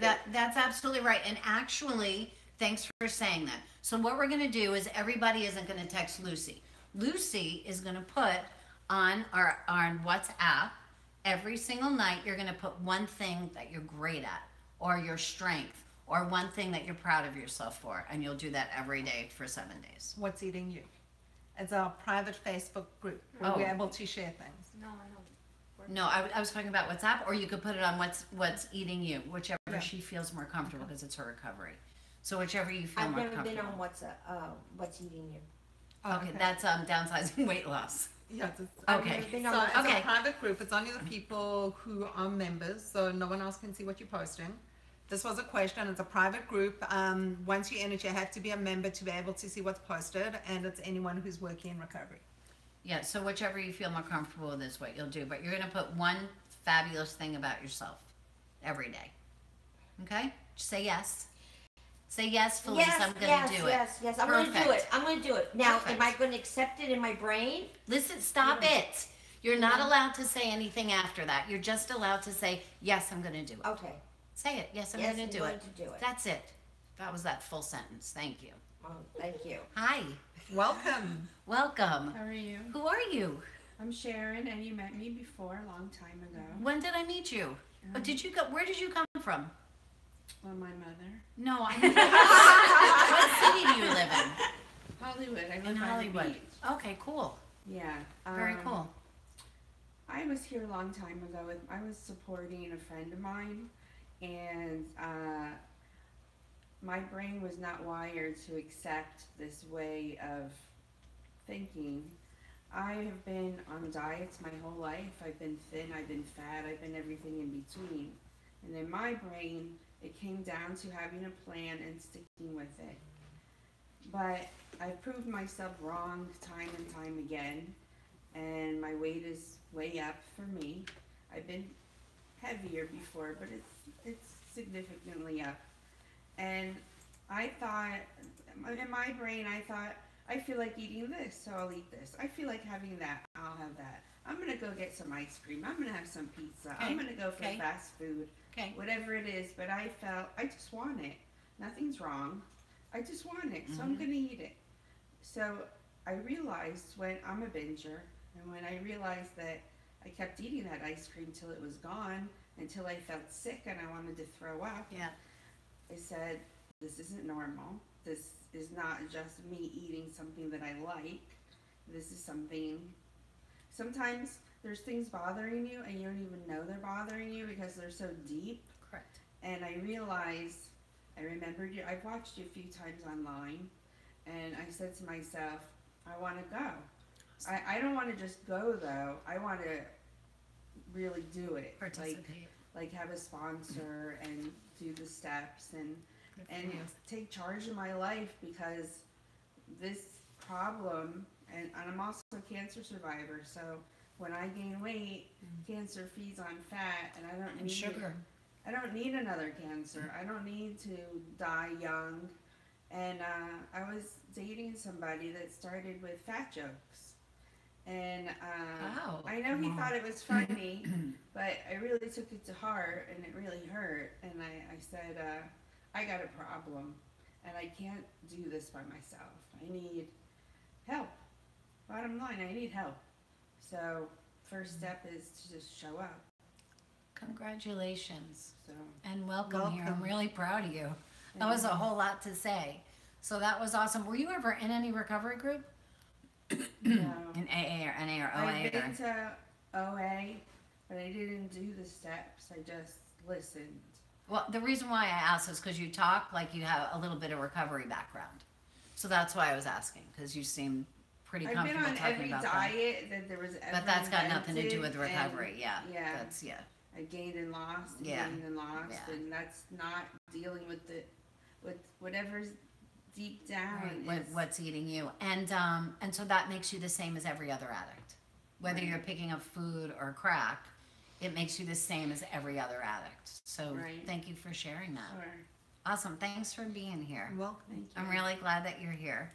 That's absolutely right. And actually, thanks for saying that. So what we're going to do is, everybody isn't going to text Lucy. Lucy is going to put on WhatsApp every single night. You're going to put one thing that you're great at, or your strength, or one thing that you're proud of yourself for, and you'll do that every day for 7 days. What's eating you? It's our private Facebook group where we're able to share things. no, I don't. No, I was talking about WhatsApp, or you could put it on what's eating you, whichever she feels more comfortable, because it's her recovery. So whichever you feel I've more never comfortable. been on What's Eating You. Okay, that's downsizing weight loss. Yes, it's, Okay. so it's Okay. a private group. It's only the people who are members, so no one else can see what you're posting. This was a question. It's a private group. Once you enter, you have to be a member to be able to see what's posted, and it's anyone who's working in recovery. Yeah, so whichever you feel more comfortable with is what you'll do. But you're going to put one fabulous thing about yourself every day. Okay? Just say yes. Say yes, Felice, I'm going to do it. Yes. I'm going to do it. I'm going to do it. Now, Perfect. am I going to accept it in my brain? Listen, stop it. You're not allowed to say anything after that. You're just allowed to say, yes, I'm going to do it. Okay. Say it. Yes, I'm Yes, going I'm to do going it. to do it. That's it. That was that full sentence. Thank you. Oh, thank you. Hi. Welcome. Welcome. How are you? Who are you? I'm Sharon, and you met me before a long time ago. When did I meet you? But did you go? Where did you come from? Well, my mother. No, I. What city do you live in? Hollywood. I live In by the Hollywood. beach. Okay, cool. Yeah. Very cool. I was here a long time ago. I was supporting a friend of mine, and my brain was not wired to accept this way of thinking. I have been on diets my whole life. I've been thin, I've been fat, I've been everything in between. And in my brain, it came down to having a plan and sticking with it. But I've proved myself wrong time and time again, and my weight is way up for me. I've been heavier before, but it's significantly up. And I thought, in my brain, I thought, I feel like eating this, so I'll eat this. I feel like having that, I'll have that. I'm gonna go get some ice cream. I'm gonna have some pizza. Okay. I'm gonna go for Okay. fast food. Okay. Whatever it is, but I felt, I just want it. Nothing's wrong. I just want it, so I'm gonna eat it. So I realized when I'm a binger, and when I realized that I kept eating that ice cream till it was gone, until I felt sick and I wanted to throw up, Yeah. I said, this isn't normal. This is not just me eating something that I like. This is something, sometimes there's things bothering you and you don't even know they're bothering you because they're so deep. Correct. And I realized, I remembered you, I've watched you a few times online, and I said to myself, I want to go. I don't want to just go though. I want to really do it. Participate. Like have a sponsor and do the steps and Good for and you. take charge of my life, because this problem, and I'm also a cancer survivor, so when I gain weight, cancer feeds on fat, and I don't And need sugar. I don't need another cancer. I don't need to die young. And I was dating somebody that started with fat jokes. And Wow. I know he thought it was funny, but I really took it to heart, and it really hurt. And I said, I got a problem, and I can't do this by myself. I need help. Bottom line, I need help. So first step is to just show up. Congratulations. So And welcome here. I'm Welcome. really proud of you. That was a whole lot to say. So that was awesome. Were you ever in any recovery group? no. In AA or NA or OA? I've been Or? to OA, but I didn't do the steps. I just listened. Well, the reason why I asked is because you talk like you have a little bit of recovery background. So that's why I was asking, because you seem pretty I've been comfortable on talking every about that. diet that there was ever But that's got nothing to do with invented, recovery. and Yeah. yeah. That's, yeah. I gained and lost, and Yeah. gained and lost, Yeah. and that's not dealing with with whatever's deep down. Right, what, is- what's eating you, and so that makes you the same as every other addict. Whether Right. you're picking up food or crack, it makes you the same as every other addict. So Right. thank you for sharing that. Sure. Awesome. Thanks for being here. You're welcome. Thank you. I'm really glad that you're here.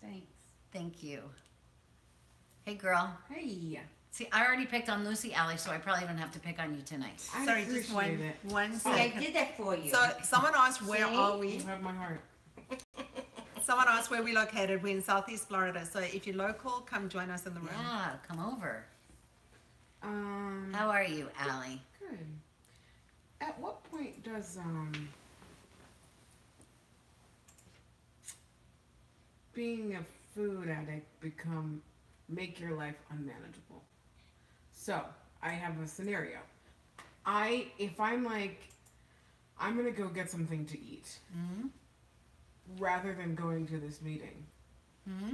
Thanks. Thank you. Hey, girl. Hey, See, I already picked on Lucy Alley, so I probably don't have to pick on you tonight. I Sorry, just appreciate it. one See, I second. did that for you. So someone asked where See? are we? You have my heart. Someone asked where we're located. We're in Southeast Florida. So if you're local, come join us in the room. Yeah, come over. Um, How are you, Allie? good. At what point does being a food addict make your life unmanageable? So I have a scenario. If I'm like, I'm gonna go get something to eat, Mm-hmm. rather than going to this meeting,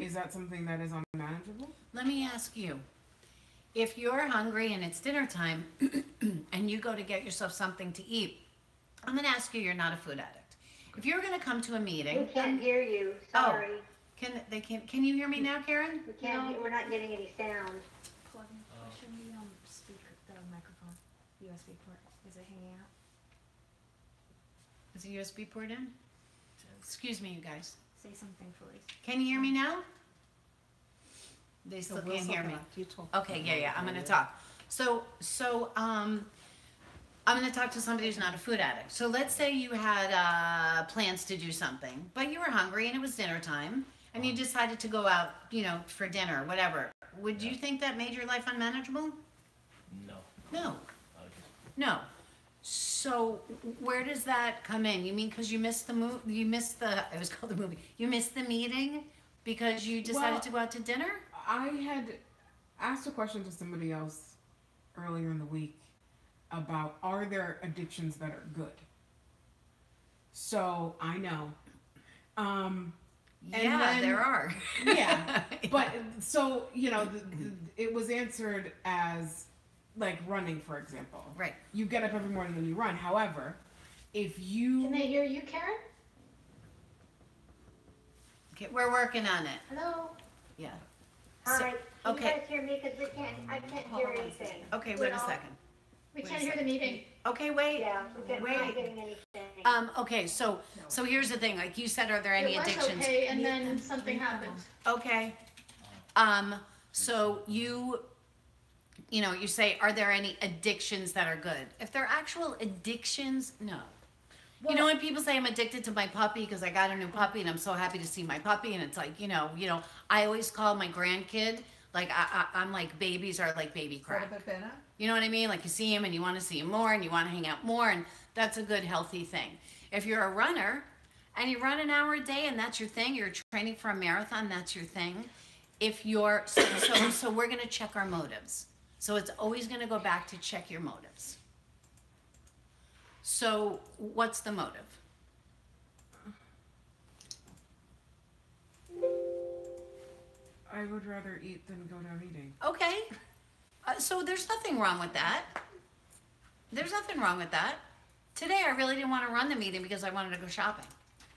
Is that something that is unmanageable? Let me ask you. If you're hungry and it's dinner time and you go to get yourself something to eat, I'm going to ask you, you're not a food addict. If you're going to come to a meeting. We can't hear you. Sorry. Can you hear me now, Karen? We can't. We're not getting any sound. Show me speaker, the microphone, USB port. Is it hanging out? Is the USB port in? Excuse me, you guys. Say something, Felice. Can you hear me now? They still can't hear me. You talk. Okay, yeah, I'm gonna talk. So, I'm gonna talk to somebody who's not a food addict. So let's say you had plans to do something, but you were hungry and it was dinner time, and you decided to go out, for dinner, whatever. Would you think that made your life unmanageable? No. No. Okay. No. So where does that come in? You mean because you missed the it was called the movie. You missed the meeting because you decided to go out to dinner? I had asked a question to somebody else earlier in the week about, are there addictions that are good? So I know. There are. Yeah. But so, it was answered as like running, for example. Right. You get up every morning and you run. However, if you... Can they hear you, Karen? Okay, we're working on it. Hello? Yeah. All right. Can okay. you guys hear me? Because I can't hear anything. Okay, wait a second. We Wait can't a hear the meeting. Okay, wait. Yeah, we're Wait. not getting anything. Okay, so here's the thing. Like you said, are there any addictions? Okay, and then something happened. Okay. So you say, are there any addictions that are good? If they're actual addictions, no. Well, when people say I'm addicted to my puppy because I got a new puppy and I'm so happy to see my puppy, and it's like, I always call my grandkid, like I'm like, babies are like baby Is that crack. a bit better? You know what I mean? Like you see him and you want to see him more and you want to hang out more, and that's a good, healthy thing. If you're a runner and you run an hour a day and that's your thing, you're training for a marathon, that's your thing. If you're, so we're going to check our motives. So it's always going to go back to check your motives. So what's the motive? I would rather eat than go to a meeting. Okay. So there's nothing wrong with that. There's nothing wrong with that. Today I really didn't want to run the meeting because I wanted to go shopping.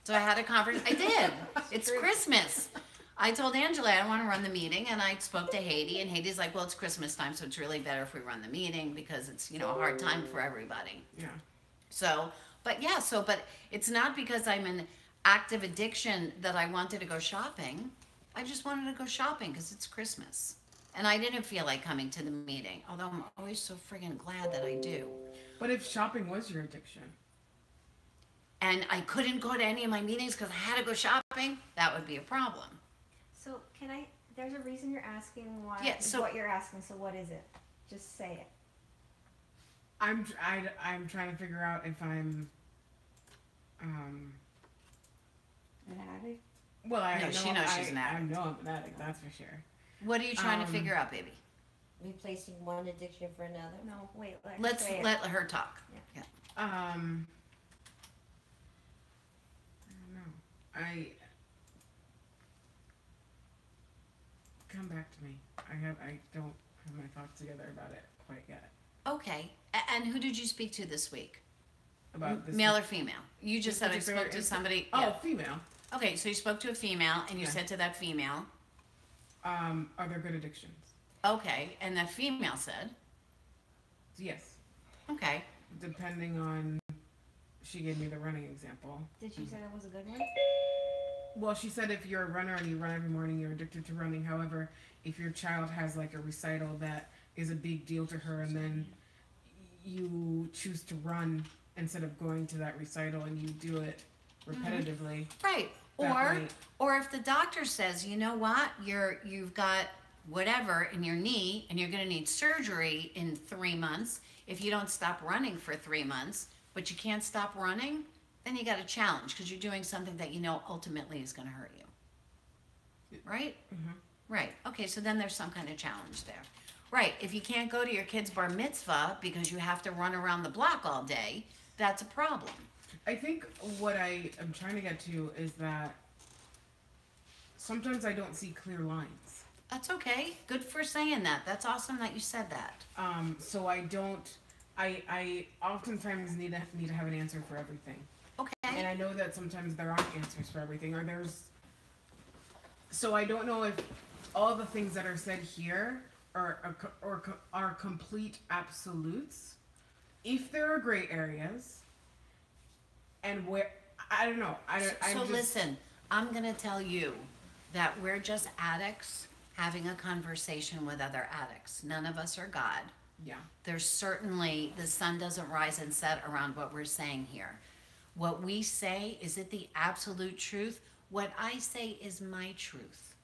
So I had a conference. I did. It's Christmas. I told Angela I don't want to run the meeting, and I spoke to Haiti, and Haiti's like, well, it's Christmas time, so it's really better if we run the meeting because it's, a hard time for everybody. Yeah. But it's not because I'm in active addiction that I wanted to go shopping. I just wanted to go shopping because it's Christmas. And I didn't feel like coming to the meeting, although I'm always so friggin' glad that I do. But if shopping was your addiction? And I couldn't go to any of my meetings because I had to go shopping, that would be a problem. So there's a reason you're asking why, Yeah, so- what you're asking, so what is it? Just say it. I'm trying to figure out if I'm An addict? well, I No, know she knows she's an addict. I know I'm an addict, that's for sure. What are you trying to figure out, baby? Replacing one addiction for another. No, wait. Let's say it. let her talk. Yeah. I don't know. Come back to me. I don't have my thoughts together about it quite yet. Okay. And who did you speak to this week? About this Male or female? You just this said I particular spoke to instance? somebody. Oh, Yeah. female. Okay, so you spoke to a female and you Yeah. said to that female, Are there good addictions? okay, and that female said, Yes. okay. Depending on, she gave me the running example. Did you say that was a good one? Well, she said if you're a runner and you run every morning, you're addicted to running. However, if your child has like a recital that is a big deal to her, and then you choose to run instead of going to that recital and you do it repetitively, Right. That Or might- or if the doctor says, you know what, you've got whatever in your knee and you're gonna need surgery in 3 months, if you don't stop running for 3 months, but you can't stop running, then you got a challenge because you're doing something that you know ultimately is gonna hurt you. Right? Mhm. Right. Okay, so then there's some kind of challenge there. Right. If you can't go to your kid's bar mitzvah because you have to run around the block all day, that's a problem. I think what I am trying to get to is that sometimes I don't see clear lines. That's okay. Good for saying that. That's awesome that you said that. So I don't. I oftentimes need to have an answer for everything. Okay. And I know that sometimes there aren't answers for everything, or there's. So I don't know if all the things that are said here are complete absolutes. If there are gray areas, and where I don't know. Listen, I'm gonna tell you that we're just addicts having a conversation with other addicts. None of us are God. Yeah. There's certainly, the sun doesn't rise and set around what we're saying here. What we say, is it the absolute truth? What I say is my truth.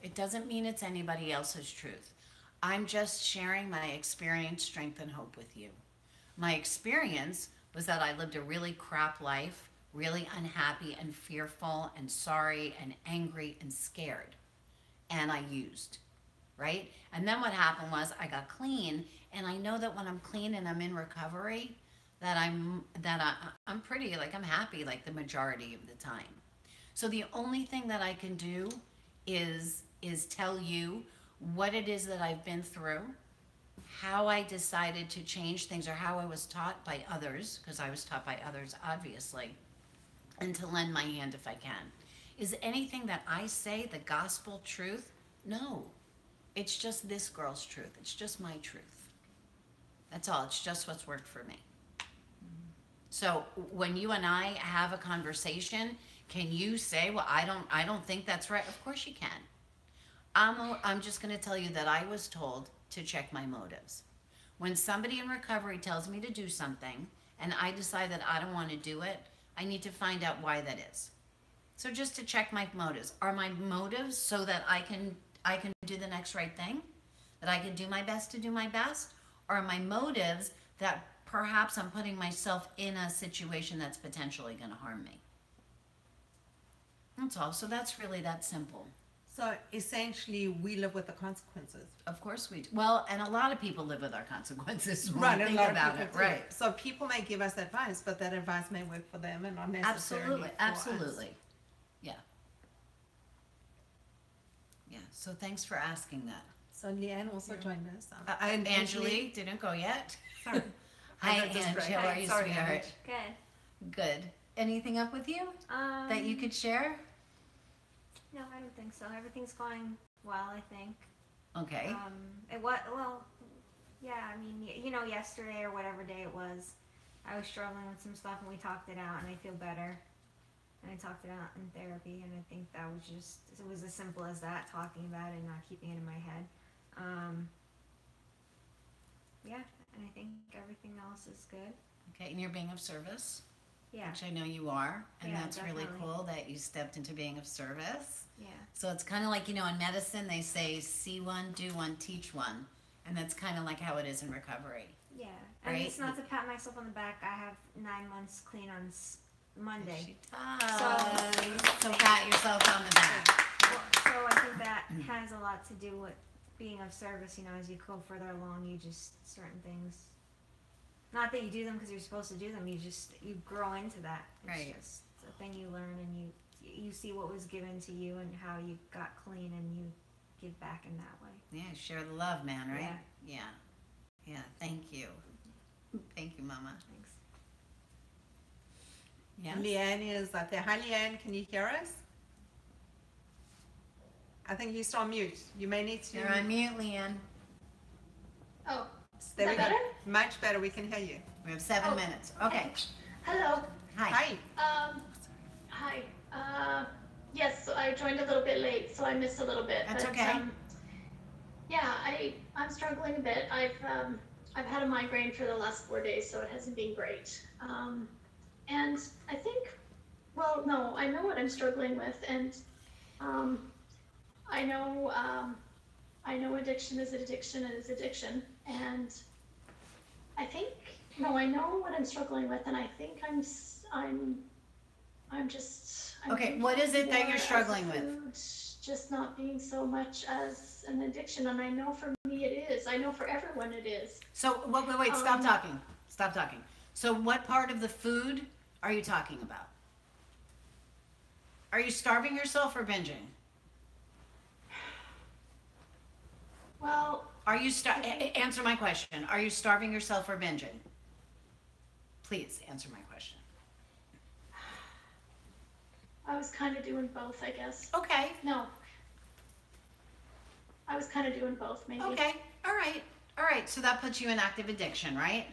It doesn't mean it's anybody else's truth. I'm just sharing my experience, strength, and hope with you. My experience was that I lived a really crap life, really unhappy and fearful and sorry and angry and scared. And I used, right? And then what happened was I got clean, and I know that when I'm clean and I'm in recovery, that I'm pretty, like, I'm happy like the majority of the time. So the only thing that I can do is tell you what it is that I've been through, how I decided to change things, or how I was taught by others, because I was taught by others, obviously, and to lend my hand if I can. Is anything that I say the gospel truth? No. It's just this girl's truth. It's just my truth. That's all. It's just what's worked for me. So when you and I have a conversation, can you say, well, I don't think that's right? Of course you can. I'm just going to tell you that I was told to check my motives. When somebody in recovery tells me to do something and I decide that I don't want to do it, I need to find out why that is. So just to check my motives. Are my motives so that I can do the next right thing? That I can do my best to do my best? Or are my motives that perhaps I'm putting myself in a situation that's potentially going to harm me? That's all. So that's really that simple. So essentially, we live with the consequences. Of course we do. Well, and a lot of people live with our consequences when Right, we a think lot of about people it. do. Right. So people may give us advice, but that advice may work for them and not necessarily Absolutely. for us. Absolutely. Yeah. Yeah. So thanks for asking that. So Leanne also joined us. And Angelique didn't go yet. Sorry. Hi, I got Ange. distracted. How are you, Sorry, sweetheart? Ange. Good. Good. Anything up with you that you could share? No, I don't think so. Everything's going well, I think. Okay. Yeah, I mean, you know, yesterday or whatever day it was, I was struggling with some stuff and we talked it out and I feel better. And I talked it out in therapy, and I think that was it was as simple as that, talking about it and not keeping it in my head. Yeah, and I think everything else is good. Okay, and you're being of service, Yeah, which I know you are, and Yeah, that's really definitely. cool that you stepped into being of service. yeah. So it's kind of like, you know, in medicine, they say, see one, do one, teach one. And that's kind of like how it is in recovery. Yeah, and Right. it's not to pat myself on the back. I have 9 months clean on Monday. She does. So pat yourself on the back. So I think that has a lot to do with being of service. You know, as you go further along, you just certain things. Not that you do them because you're supposed to do them. You grow into that. It's Right. just a thing you learn, and you see what was given to you and how you got clean, and you give back in that way. Yeah, share the love, man, right? Yeah. Yeah, thank you. Thank you, Mama. Thanks. Yeah. Leanne is up there. Hi, Leanne. Can you hear us? I think you're still on mute. You may need to. You're on mute, Leanne. Oh, There we Is that go. better? Much better. We can hear you. We have 7 minutes. Okay. hello. Hi. Hi. Hi. Yes, so I joined a little bit late, so I missed a little bit. That's but, okay. Yeah, I'm struggling a bit. I've had a migraine for the last 4 days, so it hasn't been great. And I think, well, no, I know what I'm struggling with, and I know addiction is addiction is addiction, and I think, no, I know what I'm struggling with, and I think I'm Okay, what is it that more you're as struggling with? food just not being so much as an addiction, and I know for me it is. I know for everyone it is. So, wait, stop talking. Stop talking. So what part of the food are you talking about? Are you starving yourself or binging? Well, Are you answer my question? Are you starving yourself or binging? Please answer my question. I was kind of doing both, I guess. Okay. No. I was kind of doing both, maybe. Okay. All right. All right. So that puts you in active addiction, right?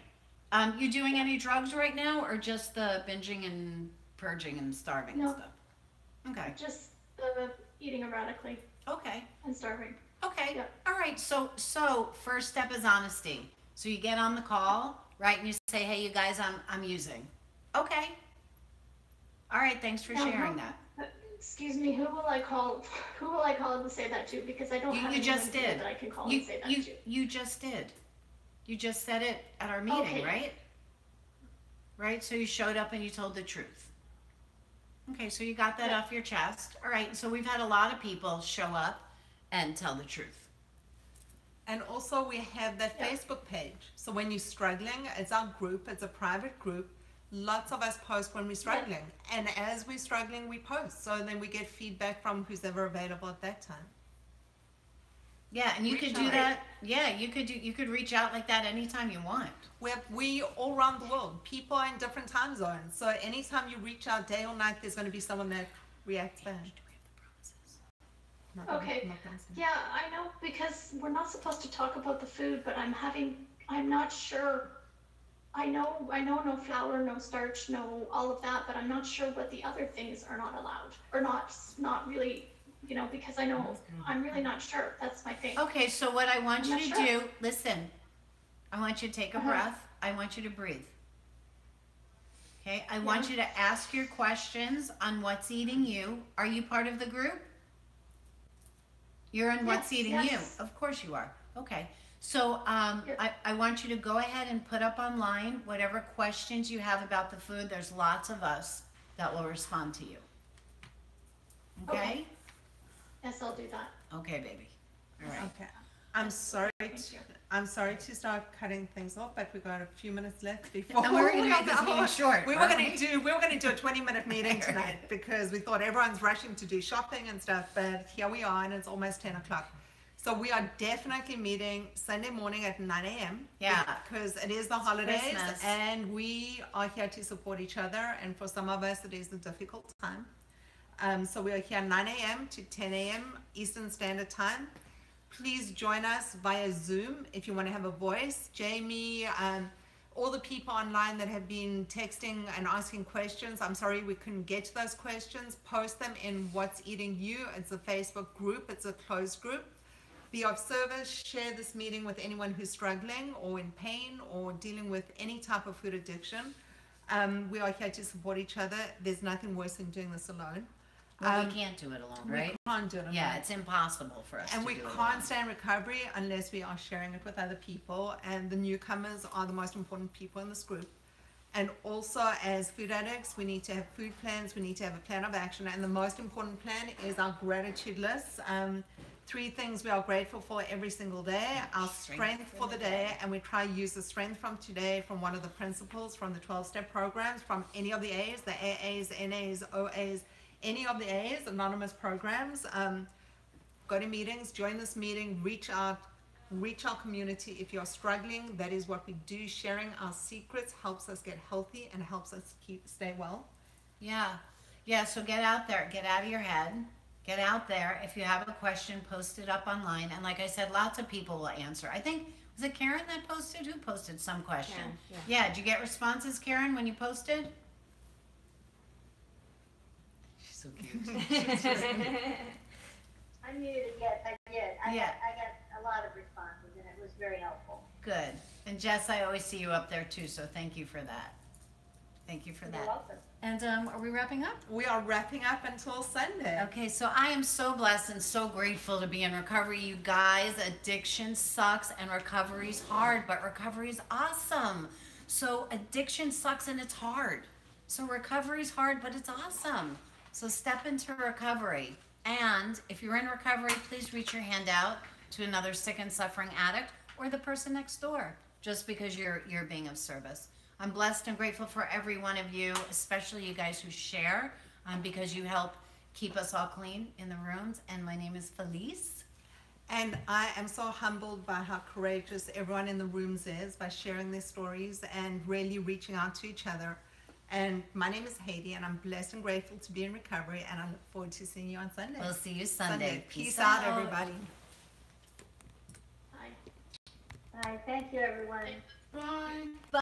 You doing any drugs right now, or just the binging and purging and starving and No. stuff? Okay. Just eating erratically Okay. and starving. Okay. Yeah. All right. So first step is honesty. So you get on the call, right, and you say, "Hey, you guys, I'm using." Okay. All right. Thanks for Now, sharing that. Excuse me, who will I call? Who will I call to say that to? Because I don't have You anyone just here did. that I can call You and say that you to. you just did. You just said it at our meeting, Okay. right? Right. So you showed up and you told the truth. Okay. So you got that Yeah. off your chest. All right. So we've had a lot of people show up and tell the truth. And also we have that Yeah. Facebook page. So when you're struggling, it's our group, it's a private group. Lots of us post when we're struggling. And as we're struggling, we post. So then we get feedback from who's ever available at that time. Yeah, and you Reach could do out. that. Yeah, you could reach out like that anytime you want. We all around the world. People are in different time zones. So anytime you reach out day or night, there's going to be someone that reacts back. Okay. Not gonna say. Yeah, I know, because we're not supposed to talk about the food, but I'm not sure. I know no flour, no starch, no all of that, but I'm not sure what the other things are not allowed, or not really, because I'm really not sure. That's my thing. Okay, so what I want I'm you not to sure. do, listen, I want you to take a Uh-huh. breath. I want you to breathe. Okay, I want you to ask your questions on what's eating you. Are you part of the group? You're in what's Yes, eating yes. you. Of course you are. Okay. So Yeah. I want you to go ahead and put up online whatever questions you have about the food. There's lots of us that will respond to you. Okay? Okay. Yes, I'll do that. Okay, baby. All right. Okay. I'm sorry. Thank you. I'm sorry to start cutting things off, but we got a few minutes left before. And we're gonna we make this meeting short. We were aren't going to do a 20-minute meeting tonight because we thought everyone's rushing to do shopping and stuff, but here we are and it's almost 10 o'clock. So we are definitely meeting Sunday morning at 9 a.m. Yeah. Because it is the holidays Christmas. and we are here to support each other, and for some of us it is a difficult time. So we are here 9 a.m. to 10 a.m. Eastern Standard Time. Please join us via Zoom if you want to have a voice. Jamie, all the people online that have been texting and asking questions, I'm sorry we couldn't get to those questions. Post them in What's Eating You. It's a Facebook group. It's a closed group. Be of service. Share this meeting with anyone who's struggling or in pain or dealing with any type of food addiction. We are here to support each other. There's nothing worse than doing this alone. Well, we can't do it alone, right? We can't do it alone. Yeah, it's impossible for us And to we do it can't alone. stay in recovery unless we are sharing it with other people. And the newcomers are the most important people in this group. And also, as food addicts, we need to have food plans. We need to have a plan of action. And the most important plan is our gratitude list. 3 things we are grateful for every single day. Our strength for the day. And we try to use the strength from today from one of the principles from the 12-step programs, from any of the A's, the AAs, NAs, OAs, any of the A's, anonymous programs. Go to meetings, join this meeting, reach our community. If you're struggling, that is what we do. Sharing our secrets helps us get healthy and helps us stay well. Yeah. Yeah, so get out there. Get out of your head. Get out there. If you have a question, post it up online. And like I said, lots of people will answer. I think, was it Karen that posted? Who posted some question? Karen, Yeah, did you get responses, Karen, when you posted? She's so cute. I muted, yes, I did. Yeah. I got a lot of responses, and it was very helpful. Good. And Jess, I always see you up there too, so thank you for that. Thank you for You're that. welcome. And are we wrapping up? We are wrapping up until Sunday. Okay, so I am so blessed and so grateful to be in recovery, you guys. Addiction sucks and recovery's hard, but recovery's awesome. So addiction sucks and it's hard. So recovery's hard, but it's awesome. So step into recovery. And if you're in recovery, please reach your hand out to another sick and suffering addict or the person next door, just because you're being of service. I'm blessed and grateful for every one of you, especially you guys who share, because you help keep us all clean in the rooms. And my name is Felice. And I am so humbled by how courageous everyone in the rooms is by sharing their stories and really reaching out to each other. And my name is Haiti, and I'm blessed and grateful to be in recovery, and I look forward to seeing you on Sunday. We'll see you Sunday. Peace out, everybody. Bye. Bye. Thank you, everyone. Bye.